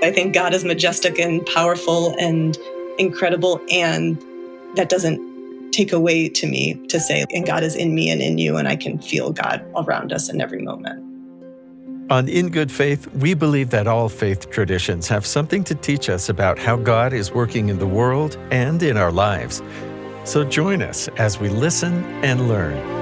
I think God is majestic and powerful and incredible, and that doesn't take away to me to say, and God is in me and in you, and I can feel God around us in every moment. On In Good Faith, we believe that all faith traditions have something to teach us about how God is working in the world and in our lives. So join us as we listen and learn.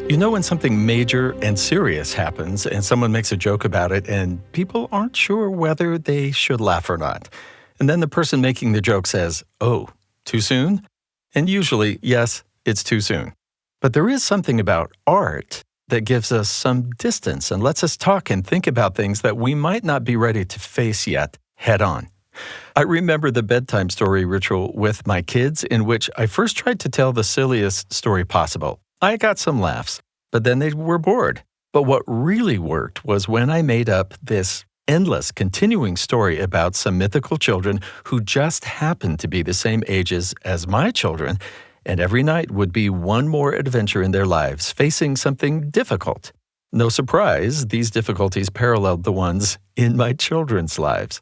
You know when something major and serious happens and someone makes a joke about it and people aren't sure whether they should laugh or not. And then the person making the joke says, "Oh, too soon?" And usually, yes, it's too soon. But there is something about art that gives us some distance and lets us talk and think about things that we might not be ready to face yet head on. I remember the bedtime story ritual with my kids in which I first tried to tell the silliest story possible. I got some laughs, but then they were bored. But what really worked was when I made up this endless, continuing story about some mythical children who just happened to be the same ages as my children, and every night would be one more adventure in their lives, facing something difficult. No surprise, these difficulties paralleled the ones in my children's lives.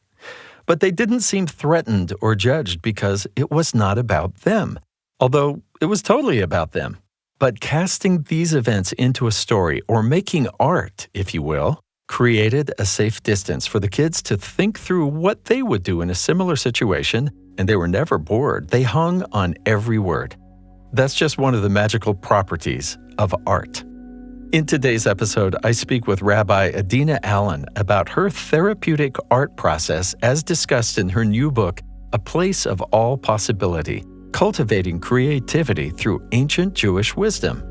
But they didn't seem threatened or judged because it was not about them, although it was totally about them. But casting these events into a story, or making art, if you will, created a safe distance for the kids to think through what they would do in a similar situation, and they were never bored. They hung on every word. That's just one of the magical properties of art. In today's episode, I speak with Rabbi Adina Allen about her therapeutic art process as discussed in her new book, A Place of All Possibility, Cultivating Creativity Through Ancient Jewish Wisdom.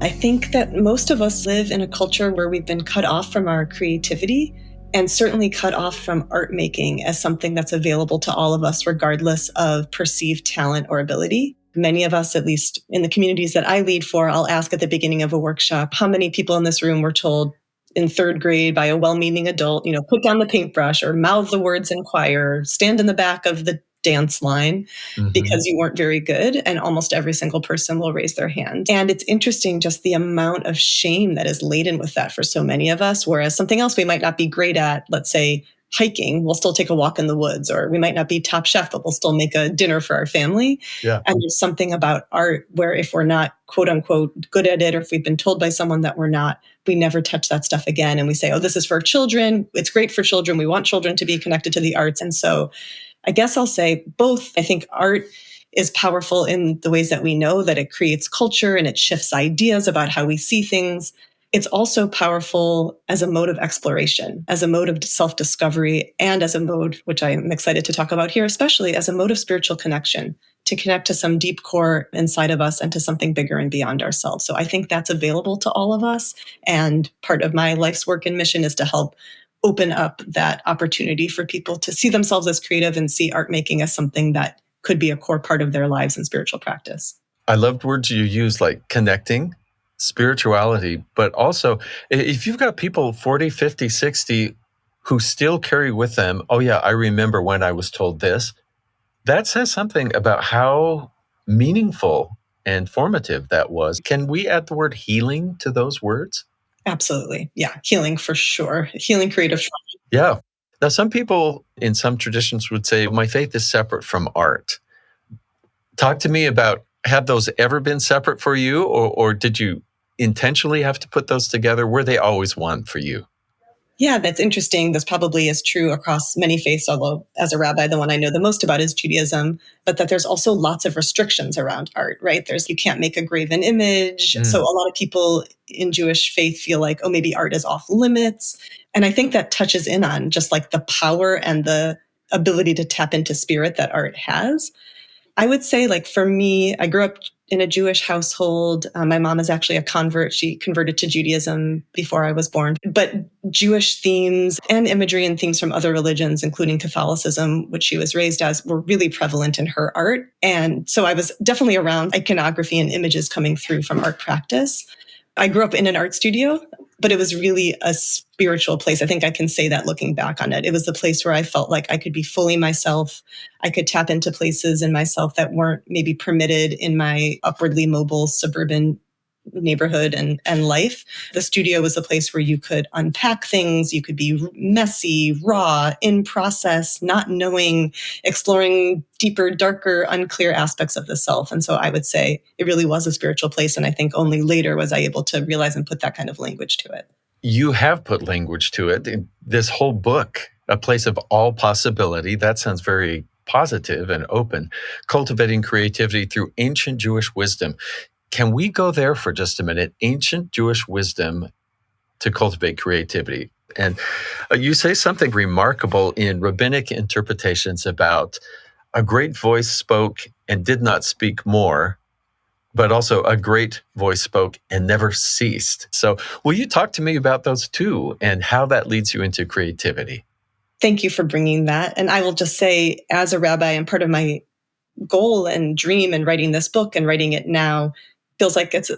I think that most of us live in a culture where we've been cut off from our creativity, and certainly cut off from art making as something that's available to all of us, regardless of perceived talent or ability. Many of us, at least in the communities that I lead for, I'll ask at the beginning of a workshop, how many people in this room were told in third grade by a well-meaning adult, put down the paintbrush or mouth the words in choir, stand in the back of the dance line because you weren't very good, and almost every single person will raise their hand. And it's interesting just the amount of shame that is laden with that for so many of us, whereas something else we might not be great at, let's say hiking, we'll still take a walk in the woods, or we might not be top chef, but we'll still make a dinner for our family. Yeah. And there's something about art where if we're not quote unquote good at it, or if we've been told by someone that we're not, we never touch that stuff again. And we say, oh, this is for children. It's great for children. We want children to be connected to the arts. And so I guess I'll say both. I think art is powerful in the ways that we know that it creates culture and it shifts ideas about how we see things. It's also powerful as a mode of exploration, as a mode of self-discovery, and as a mode, which I'm excited to talk about here, especially as a mode of spiritual connection, to connect to some deep core inside of us and to something bigger and beyond ourselves. So I think that's available to all of us. And part of my life's work and mission is to help open up that opportunity for people to see themselves as creative and see art making as something that could be a core part of their lives and spiritual practice. I loved words you used like connecting, spirituality, but also if you've got people 40, 50, 60 who still carry with them, oh yeah, I remember when I was told this, that says something about how meaningful and formative that was. Can we add the word healing to those words? Absolutely. Yeah. Healing for sure. Healing creative trauma. Yeah. Now, some people in some traditions would say, my faith is separate from art. Talk to me about, have those ever been separate for you? Or did you intentionally have to put those together? Were they always one for you? Yeah, that's interesting. This probably is true across many faiths, although as a rabbi, the one I know the most about is Judaism, but that there's also lots of restrictions around art, right? You can't make a graven image. So a lot of people in Jewish faith feel like, oh, maybe art is off limits. And I think that touches in on just like the power and the ability to tap into spirit that art has. I would say, like, for me, I grew up in a Jewish household. My mom is actually a convert. She converted to Judaism before I was born. But Jewish themes and imagery and themes from other religions, including Catholicism, which she was raised as, were really prevalent in her art. And so I was definitely around iconography and images coming through from art practice. I grew up in an art studio, but it was really a spiritual place. I think I can say that looking back on it. It was the place where I felt like I could be fully myself. I could tap into places in myself that weren't maybe permitted in my upwardly mobile suburban neighborhood and life. The studio was a place where you could unpack things, you could be messy, raw, in process, not knowing, exploring deeper, darker, unclear aspects of the self. And so I would say it really was a spiritual place. And I think only later was I able to realize and put that kind of language to it. You have put language to it. In this whole book, A Place of All Possibility, that sounds very positive and open. Cultivating creativity through ancient Jewish wisdom. Can we go there for just a minute? Ancient Jewish wisdom to cultivate creativity. And you say something remarkable in rabbinic interpretations about a great voice spoke and did not speak more, but also a great voice spoke and never ceased. So will you talk to me about those two and how that leads you into creativity? Thank you for bringing that. And I will just say, as a rabbi, and part of my goal and dream in writing this book and writing it now feels like it's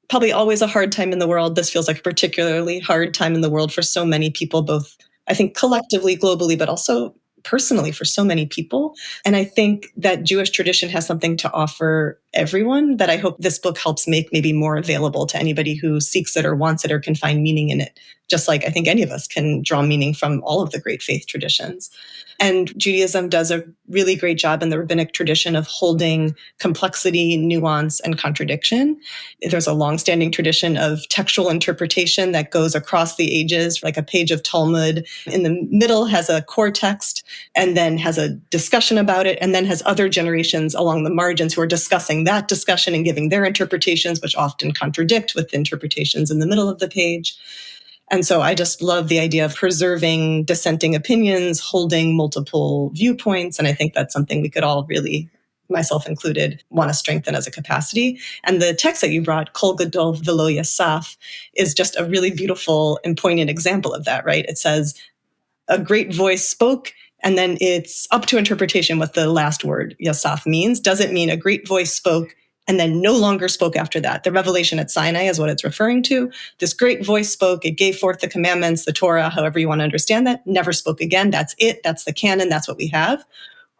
probably always a hard time in the world. This feels like a particularly hard time in the world for so many people, both, I think, collectively, globally, but also personally for so many people. And I think that Jewish tradition has something to offer everyone that I hope this book helps make maybe more available to anybody who seeks it or wants it or can find meaning in it. Just like I think any of us can draw meaning from all of the great faith traditions. And Judaism does a really great job in the rabbinic tradition of holding complexity, nuance, and contradiction. There's a longstanding tradition of textual interpretation that goes across the ages, like a page of Talmud. In the middle has a core text and then has a discussion about it, and then has other generations along the margins who are discussing that discussion and giving their interpretations, which often contradict with interpretations in the middle of the page. And so I just love the idea of preserving dissenting opinions, holding multiple viewpoints. And I think that's something we could all really, myself included, want to strengthen as a capacity. And the text that you brought, Kol Gadol V'lo Yasaf, is just a really beautiful and poignant example of that, right? It says, a great voice spoke, and then it's up to interpretation what the last word, Yasaf, means. Does it mean a great voice spoke and then no longer spoke after that? The revelation at Sinai is what it's referring to. This great voice spoke, it gave forth the commandments, the Torah, however you want to understand that, never spoke again. That's it. That's the canon. That's what we have.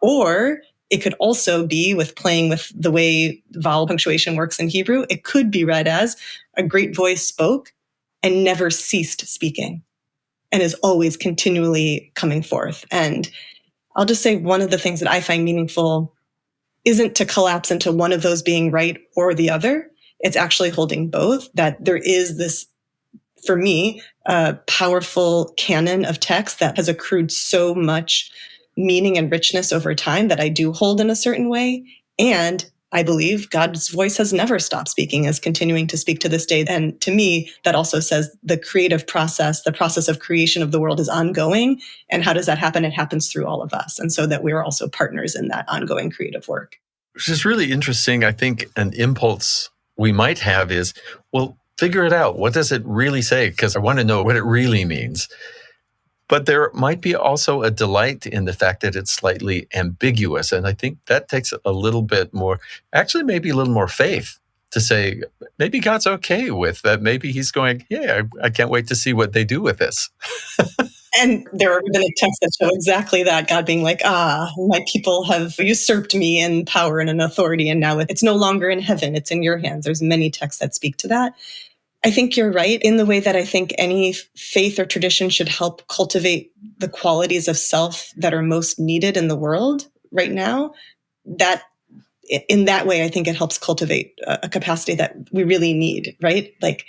Or it could also be, with playing with the way vowel punctuation works in Hebrew, it could be read as a great voice spoke and never ceased speaking and is always continually coming forth. And I'll just say one of the things that I find meaningful isn't to collapse into one of those being right or the other. It's actually holding both, that there is this, for me, powerful canon of text that has accrued so much meaning and richness over time that I do hold in a certain way. And I believe God's voice has never stopped speaking, is continuing to speak to this day. And to me, that also says the creative process, the process of creation of the world is ongoing. And how does that happen? It happens through all of us. And so that we're also partners in that ongoing creative work. Which is really interesting. I think an impulse we might have is, well, figure it out. What does it really say? Because I want to know what it really means. But there might be also a delight in the fact that it's slightly ambiguous. And I think that takes a little bit more, actually maybe a little more faith to say, maybe God's okay with that. Maybe he's going, yeah, I can't wait to see what they do with this. And there are rabbinic texts that show exactly that, God being like, my people have usurped me in power and in authority, and now it's no longer in heaven, it's in your hands. There's many texts that speak to that. I think you're right in the way that I think any faith or tradition should help cultivate the qualities of self that are most needed in the world right now. That in that way, I think it helps cultivate a capacity that we really need, right? Like,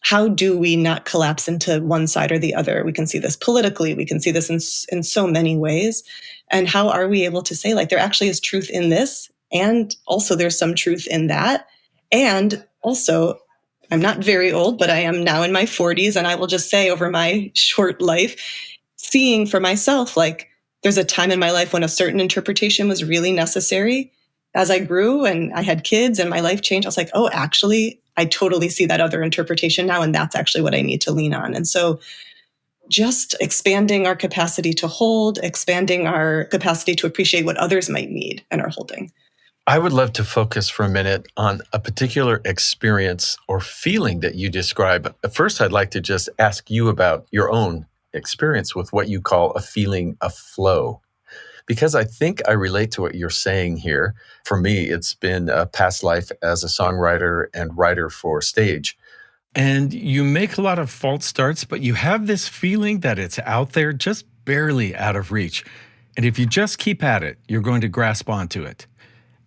how do we not collapse into one side or the other? We can see this politically. We can see this in so many ways. And how are we able to say, like, there actually is truth in this, and also there's some truth in that. And also, I'm not very old, but I am now in my 40s. And I will just say, over my short life, seeing for myself, like, there's a time in my life when a certain interpretation was really necessary. As I grew and I had kids and my life changed, I was like, oh, actually, I totally see that other interpretation now. And that's actually what I need to lean on. And so just expanding our capacity to hold, expanding our capacity to appreciate what others might need and are holding. I would love to focus for a minute on a particular experience or feeling that you describe. First, I'd like to just ask you about your own experience with what you call a feeling of flow. because I think I relate to what you're saying here. For me, it's been a past life as a songwriter and writer for stage. And you make a lot of false starts, but you have this feeling that it's out there, just barely out of reach. And if you just keep at it, you're going to grasp onto it.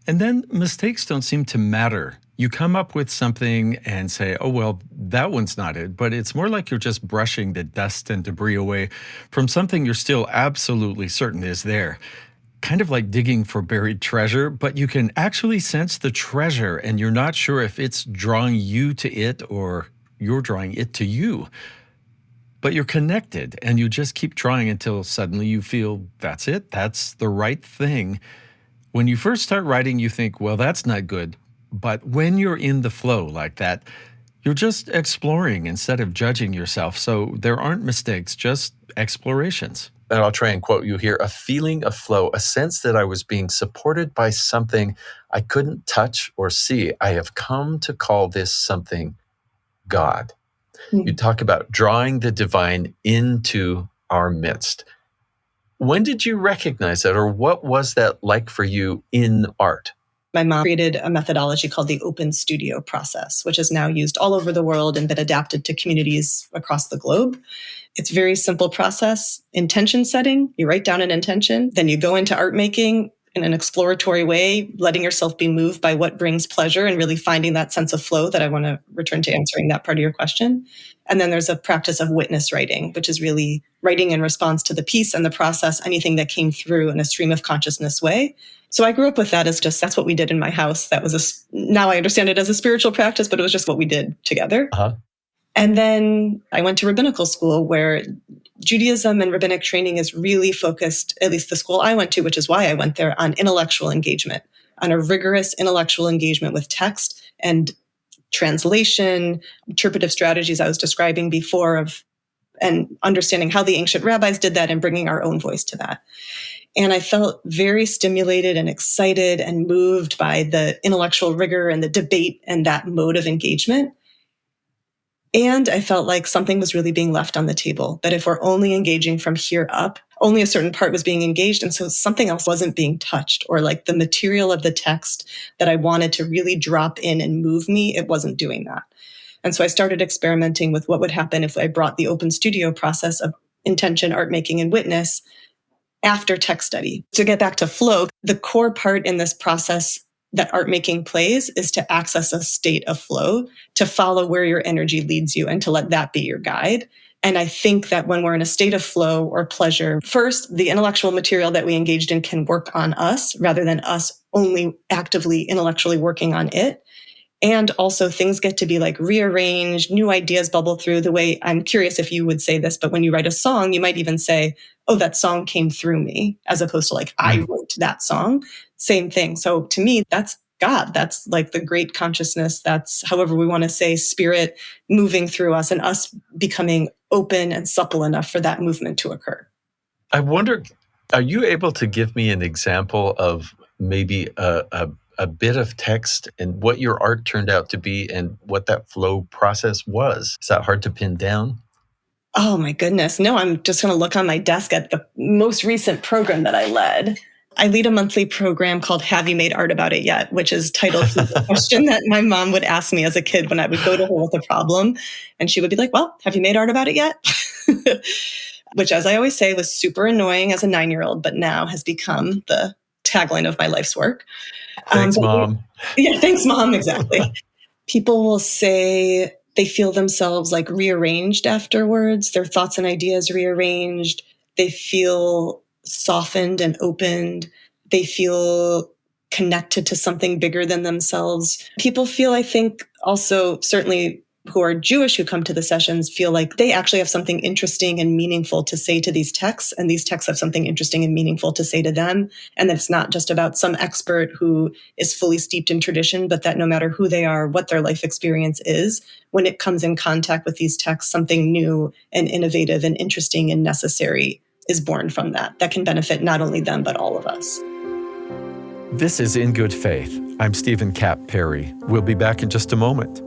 And then mistakes don't seem to matter. You come up with something and say, oh, well, that one's not it. But it's more like you're just brushing the dust and debris away from something you're still absolutely certain is there. Kind of like digging for buried treasure, but you can actually sense the treasure and you're not sure if it's drawing you to it or you're drawing it to you. But you're connected and you just keep trying until suddenly you feel that's it, that's the right thing. When you first start writing, you think, well, that's not good. But when you're in the flow like that, you're just exploring instead of judging yourself. So there aren't mistakes, just explorations. And I'll try and quote you here, a feeling of flow, a sense that I was being supported by something I couldn't touch or see. I have come to call this something God. You talk about drawing the divine into our midst. When did you recognize that, or what was that like for you in art? My mom created a methodology called the open studio process, which is now used all over the world and been adapted to communities across the globe. It's a very simple process. Intention setting, you write down an intention, then you go into art making in an exploratory way, letting yourself be moved by what brings pleasure and really finding that sense of flow that I want to return to answering that part of your question. And then there's a practice of witness writing, which is really writing in response to the piece and the process, anything that came through in a stream of consciousness way. So I grew up with that as just, that's what we did in my house. That was now I understand it as a spiritual practice, but it was just what we did together. Uh-huh. And then I went to rabbinical school where Judaism and rabbinic training is really focused, at least the school I went to, which is why I went there, on intellectual engagement, on a rigorous intellectual engagement with text and translation, interpretive strategies I was describing before and understanding how the ancient rabbis did that and bringing our own voice to that. And I felt very stimulated and excited and moved by the intellectual rigor and the debate and that mode of engagement. And I felt like something was really being left on the table, that if we're only engaging from here up, only a certain part was being engaged. And so something else wasn't being touched, or like the material of the text that I wanted to really drop in and move me, it wasn't doing that. And so I started experimenting with what would happen if I brought the open studio process of intention, art making, and witness after text study. To get back to flow, the core part in this process that art making plays is to access a state of flow, to follow where your energy leads you and to let that be your guide. And I think that when we're in a state of flow or pleasure, first, the intellectual material that we engaged in can work on us rather than us only actively intellectually working on it. And also things get to be like rearranged, new ideas bubble through the way, I'm curious if you would say this, but when you write a song, you might even say, oh, that song came through me, as opposed to like, I wrote that song. Same thing. So to me, that's God. That's like the great consciousness. That's however we want to say spirit moving through us and us becoming open and supple enough for that movement to occur. I wonder, are you able to give me an example of maybe a bit of text and what your art turned out to be and what that flow process was? Is that hard to pin down? Oh my goodness. No, I'm just going to look on my desk at the most recent program that I led. I lead a monthly program called Have You Made Art About It Yet? Which is titled to the question that my mom would ask me as a kid when I would go to her with a problem. And she would be like, well, have you made art about it yet? Which, as I always say, was super annoying as a 9-year-old, but now has become the tagline of my life's work. Thanks, Mom. Yeah, thanks, Mom. Exactly. People will say they feel themselves like rearranged afterwards, their thoughts and ideas rearranged. They feel softened and opened. They feel connected to something bigger than themselves. People feel, I think, also certainly who are Jewish who come to the sessions feel like they actually have something interesting and meaningful to say to these texts, and these texts have something interesting and meaningful to say to them. And that it's not just about some expert who is fully steeped in tradition, but that no matter who they are, what their life experience is, when it comes in contact with these texts, something new and innovative and interesting and necessary is born from that can benefit not only them, but all of us. This is In Good Faith. I'm Stephen Kapp Perry. We'll be back in just a moment.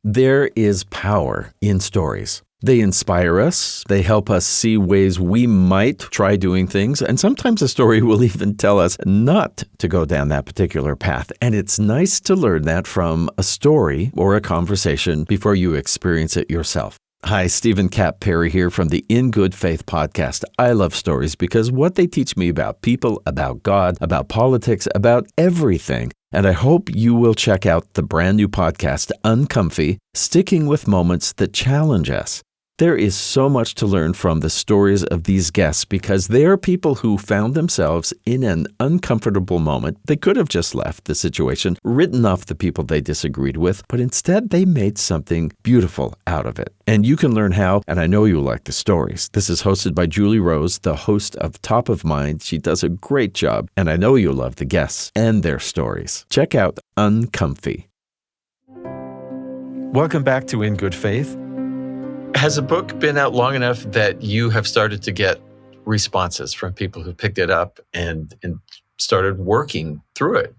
There is power in stories. They inspire us. They help us see ways we might try doing things. And sometimes a story will even tell us not to go down that particular path. And it's nice to learn that from a story or a conversation before you experience it yourself. Hi, Stephen Cap Perry here from the In Good Faith podcast. I love stories because what they teach me about people, about God, about politics, about everything. And I hope you will check out the brand new podcast, Uncomfy, Sticking with Moments That Challenge Us. There is so much to learn from the stories of these guests because they are people who found themselves in an uncomfortable moment. They could have just left the situation, written off the people they disagreed with, but instead they made something beautiful out of it. And you can learn how, and I know you'll like the stories. This is hosted by Julie Rose, the host of Top of Mind. She does a great job, and I know you'll love the guests and their stories. Check out Uncomfy. Welcome back to In Good Faith. Has a book been out long enough that you have started to get responses from people who picked it up and started working through it?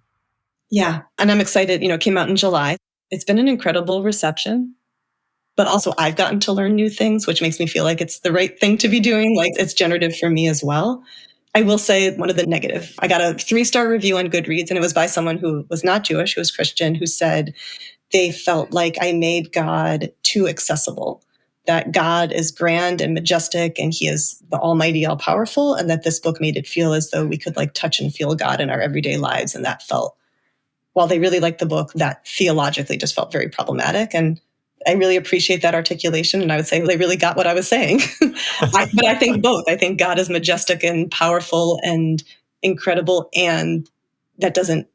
Yeah. And I'm excited. It came out in July. It's been an incredible reception, but also I've gotten to learn new things, which makes me feel like it's the right thing to be doing. Like it's generative for me as well. I will say one of the negative, I got a 3-star review on Goodreads, and it was by someone who was not Jewish, who was Christian, who said they felt like I made God too accessible. That God is grand and majestic and he is the almighty, all powerful. And that this book made it feel as though we could touch and feel God in our everyday lives. And that felt, while they really liked the book, that theologically just felt very problematic. And I really appreciate that articulation. And I would say they really got what I was saying. But I think both. I think God is majestic and powerful and incredible. And that doesn't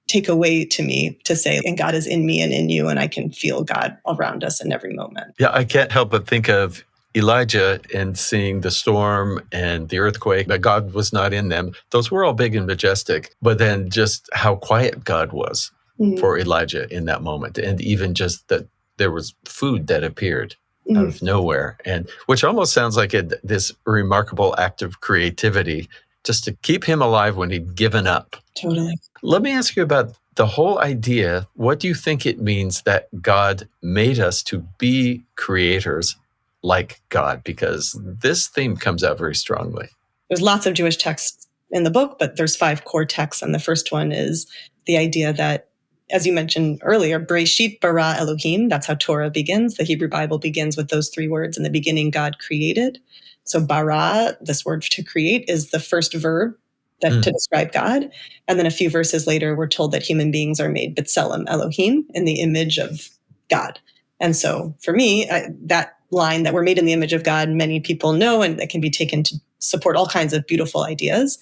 take away to me to say, and God is in me and in you, and I can feel God around us in every moment. Yeah, I can't help but think of Elijah and seeing the storm and the earthquake, but God was not in them. Those were all big and majestic, but then just how quiet God was for Elijah in that moment. And even just that there was food that appeared out of nowhere, and which almost sounds like this remarkable act of creativity just to keep him alive when he'd given up. Totally. Let me ask you about the whole idea. What do you think it means that God made us to be creators like God? Because this theme comes out very strongly. There's lots of Jewish texts in the book, but there's 5 core texts. And the first one is the idea that, as you mentioned earlier, Bereshit bara Elohim, that's how Torah begins. The Hebrew Bible begins with those 3 words. In the beginning, God created. So bara, this word to create, is the first verb to describe God. And then a few verses later, we're told that human beings are made b'tselem Elohim, in the image of God. And so for me, that line that we're made in the image of God, many people know, and that can be taken to support all kinds of beautiful ideas.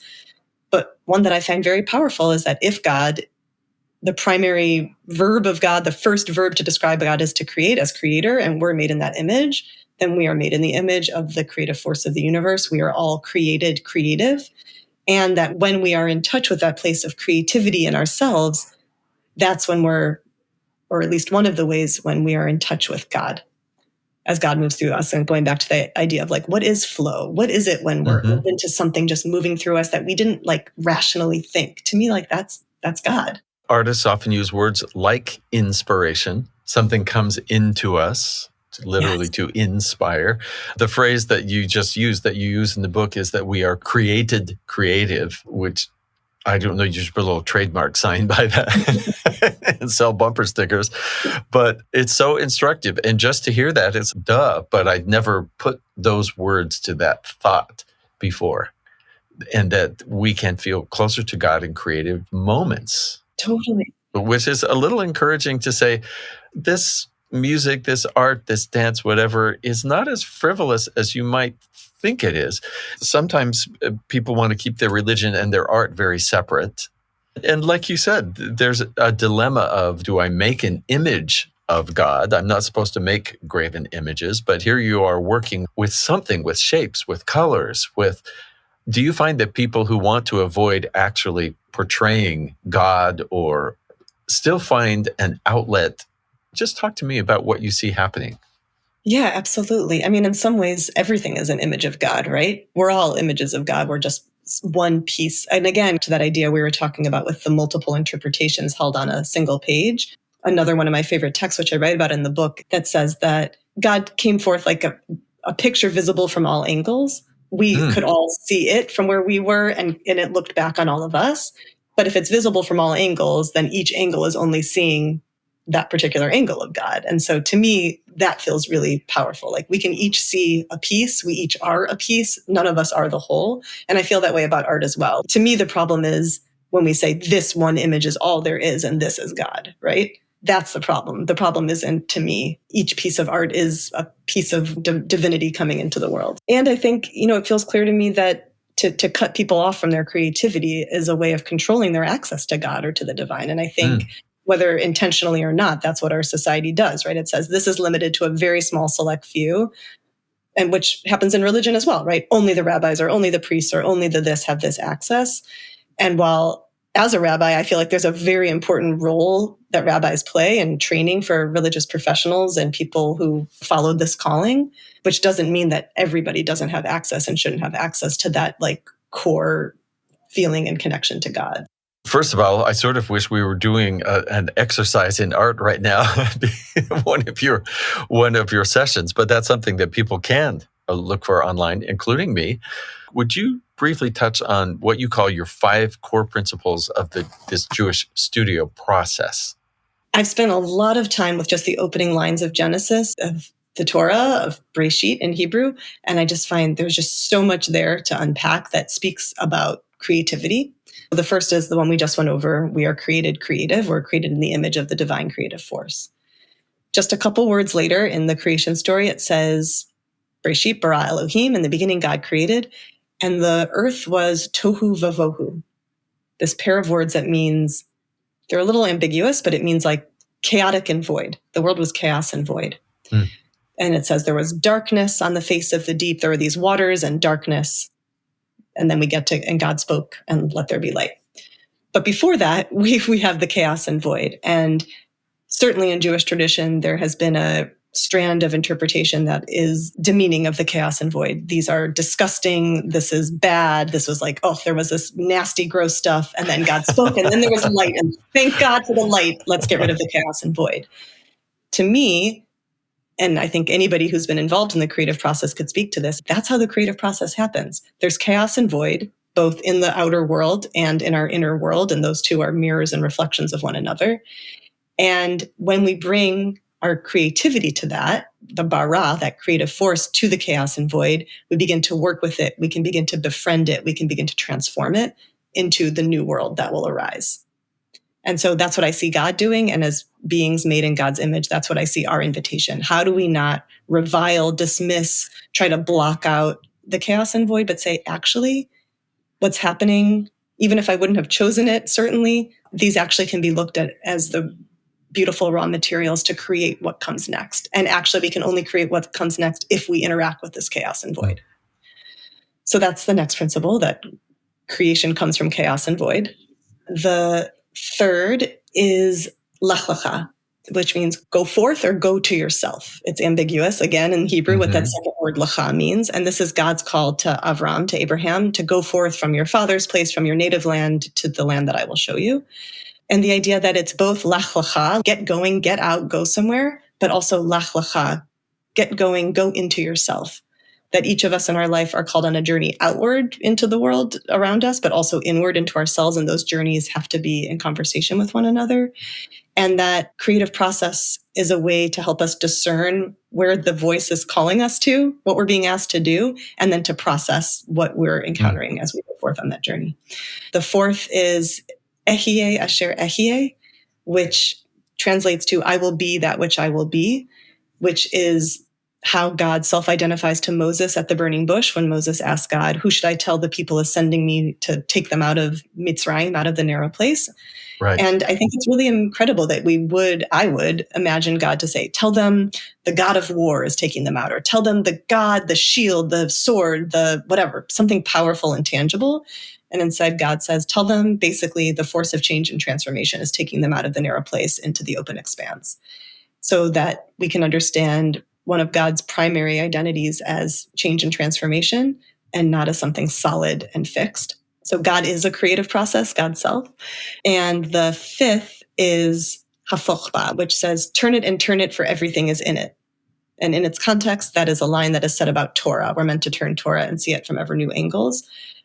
But one that I find very powerful is that if God, the primary verb of God, the first verb to describe God is to create as creator, and we're made in that image, then we are made in the image of the creative force of the universe. We are all created creative. And that when we are in touch with that place of creativity in ourselves, that's when we're, or at least one of the ways when we are in touch with God, as God moves through us. And going back to the idea of what is flow? What is it when we're open to something just moving through us that we didn't rationally think? To me, that's God. Artists often use words like inspiration. Something comes into us, literally to inspire. The phrase that you just used, that you use in the book, is that we are created creative, which I don't know, you should put a little trademark sign by that and sell bumper stickers. But it's so instructive. And just to hear that, it's but I'd never put those words to that thought before. And that we can feel closer to God in creative moments. Totally. Which is a little encouraging to say, this music, this art, this dance, whatever, is not as frivolous as you might think it is. Sometimes people want to keep their religion and their art very separate. And like you said, there's a dilemma of, do I make an image of God? I'm not supposed to make graven images, but here you are working with something, with shapes, with colors, do you find that people who want to avoid actually portraying God or still find an outlet? Just talk to me about what you see happening. Yeah, absolutely. I mean, in some ways, everything is an image of God, right? We're all images of God. We're just one piece. And again, to that idea we were talking about with the multiple interpretations held on a single page. Another one of my favorite texts, which I write about in the book, that says that God came forth like a picture visible from all angles, we could all see it from where we were, and it looked back on all of us. But if it's visible from all angles, then each angle is only seeing that particular angle of God. And so to me, that feels really powerful. Like we can each see a piece, we each are a piece, none of us are the whole. And I feel that way about art as well. To me, the problem is when we say this one image is all there is and this is God, right? That's the problem. The problem isn't, to me, each piece of art is a piece of divinity coming into the world. And I think, it feels clear to me that to cut people off from their creativity is a way of controlling their access to God or to the divine. And I think whether intentionally or not, that's what our society does, right? It says this is limited to a very small select few, and which happens in religion as well, right? Only the rabbis or only the priests or only the this have this access. And while as a rabbi, I feel like there's a very important role that rabbis play in training for religious professionals and people who follow this calling, which doesn't mean that everybody doesn't have access and shouldn't have access to that like core feeling and connection to God. First of all, I sort of wish we were doing an exercise in art right now, one of your sessions. But that's something that people can look for online, including me. Would you briefly touch on what you call your 5 core principles of this Jewish studio process? I've spent a lot of time with just the opening lines of Genesis, of the Torah, of Breshit in Hebrew, and I just find there's just so much there to unpack that speaks about creativity. The first is the one we just went over. We are created creative. We're created in the image of the divine creative force. Just a couple words later in the creation story, it says, Breshit bara Elohim, in the beginning God created, and the earth was tohu vavohu. This pair of words that means, they're a little ambiguous, but it means like chaotic and void. The world was chaos and void. And it says there was darkness on the face of the deep. There were these waters and darkness. And then we get to, and God spoke and let there be light. But before that, we have the chaos and void. And certainly in Jewish tradition, there has been a strand of interpretation that is demeaning of the chaos and void. These are disgusting. This is bad. This was like, there was this nasty, gross stuff. And then God spoke and then there was light. And thank God for the light. Let's get rid of the chaos and void. To me, and I think anybody who's been involved in the creative process could speak to this, that's how the creative process happens. There's chaos and void, both in the outer world and in our inner world. And those two are mirrors and reflections of one another. And when we bring our creativity to that, the bara, that creative force, to the chaos and void, we begin to work with it. We can begin to befriend it. We can begin to transform it into the new world that will arise. And so that's what I see God doing. And as beings made in God's image, that's what I see our invitation. How do we not revile, dismiss, try to block out the chaos and void, but say, actually, what's happening, even if I wouldn't have chosen it, certainly, these actually can be looked at as the beautiful raw materials to create what comes next. And actually, we can only create what comes next if we interact with this chaos and void. So that's the next principle, that creation comes from chaos and void. The third is lech lecha, which means go forth or go to yourself. It's ambiguous, again, in Hebrew, what that second word lecha means. And this is God's call to Avram, to Abraham, to go forth from your father's place, from your native land to the land that I will show you. And the idea that it's both lech lecha, get going, get out, go somewhere, but also lech lecha, get going, go into yourself. That each of us in our life are called on a journey outward into the world around us, but also inward into ourselves. And those journeys have to be in conversation with one another. And that creative process is a way to help us discern where the voice is calling us to, what we're being asked to do, and then to process what we're encountering as we go forth on that journey. The fourth is Ehyeh asher ehyeh, which translates to I will be that which I will be, which is how God self-identifies to Moses at the burning bush when Moses asked God, who should I tell the people is sending me to take them out of Mitzrayim, out of the narrow place? Right. And I think it's really incredible that I would imagine God to say, tell them the God of war is taking them out, or tell them the God, the shield, the sword, the whatever, something powerful and tangible. And instead God says, tell them basically the force of change and transformation is taking them out of the narrow place into the open expanse, so that we can understand one of God's primary identities as change and transformation, and not as something solid and fixed. So God is a creative process, God's self. And the fifth is hafochba, which says, turn it and turn it, for everything is in it. And in its context, that is a line that is said about Torah. We're meant to turn Torah and see it from ever new angles.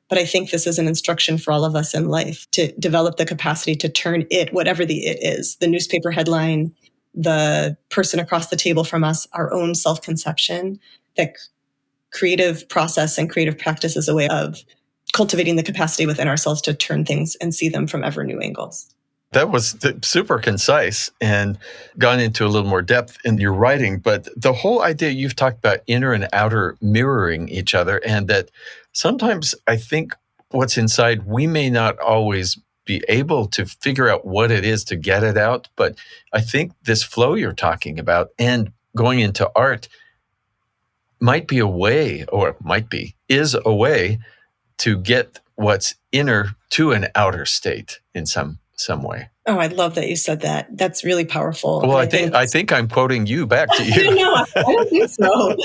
But I think this is an instruction for all of us in life to develop the capacity to turn it, whatever the it is, the newspaper headline, the person across the table from us, our own self-conception, that creative process and creative practice is a way of cultivating the capacity within ourselves to turn things and see them from ever new angles. That was super concise and gone into a little more depth in your writing. But the whole idea you've talked about inner and outer mirroring each other, and that sometimes I think what's inside, we may not always be able to figure out what it is to get it out. But I think this flow you're talking about and going into art might be a way, or is a way to get what's inner to an outer state in some way. Oh, I love that you said that. That's really powerful. Well, I think I'm quoting you back to you. No, I don't think so.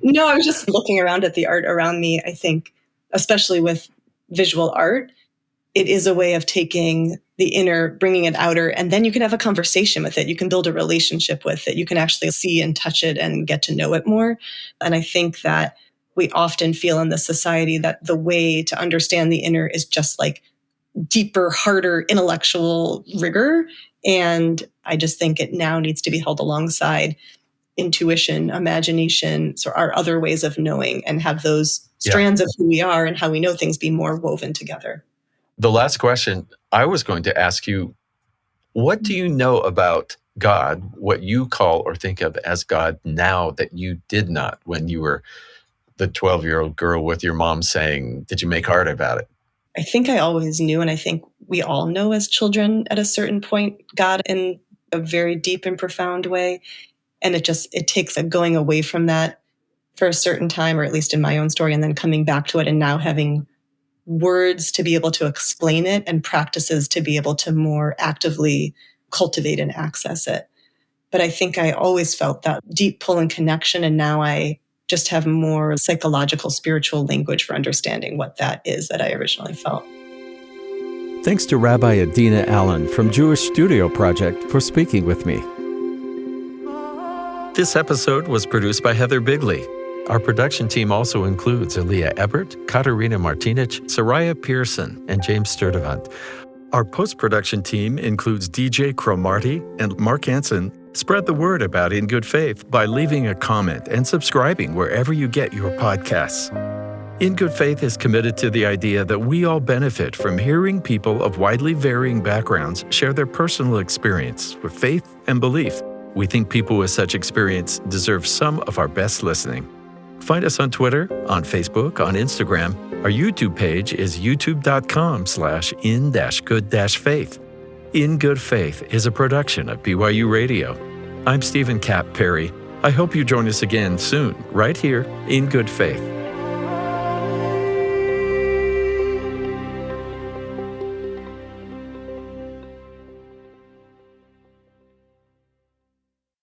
No, I was just looking around at the art around me. I think, especially with visual art, it is a way of taking the inner, bringing it outer, and then you can have a conversation with it. You can build a relationship with it. You can actually see and touch it and get to know it more. And I think that we often feel in this society that the way to understand the inner is just like deeper, harder intellectual rigor. And I just think it now needs to be held alongside intuition, imagination, so our other ways of knowing, and have those strands of who we are and how we know things be more woven together. The last question I was going to ask you, what do you know about God, what you call or think of as God now that you did not when you were the 12-year-old girl with your mom saying, did you make art about it? I think I always knew, and I think we all know as children at a certain point, God in a very deep and profound way. And it takes a going away from that for a certain time, or at least in my own story, and then coming back to it and now having words to be able to explain it and practices to be able to more actively cultivate and access it. But I think I always felt that deep pull and connection, and now I just have more psychological, spiritual language for understanding what that is that I originally felt. Thanks to Rabbi Adina Allen from Jewish Studio Project for speaking with me. This episode was produced by Heather Bigley. Our production team also includes Aaliyah Ebert, Katerina Martinich, Soraya Pearson, and James Sturdivant. Our post-production team includes DJ Cromarty and Mark Hansen. Spread the word about In Good Faith by leaving a comment and subscribing wherever you get your podcasts. In Good Faith is committed to the idea that we all benefit from hearing people of widely varying backgrounds share their personal experience with faith and belief. We think people with such experience deserve some of our best listening. Find us on Twitter, on Facebook, on Instagram. Our YouTube page is youtube.com/in-good-faith. In Good Faith is a production of BYU Radio. I'm Stephen Cap Perry. I hope you join us again soon, right here in Good Faith.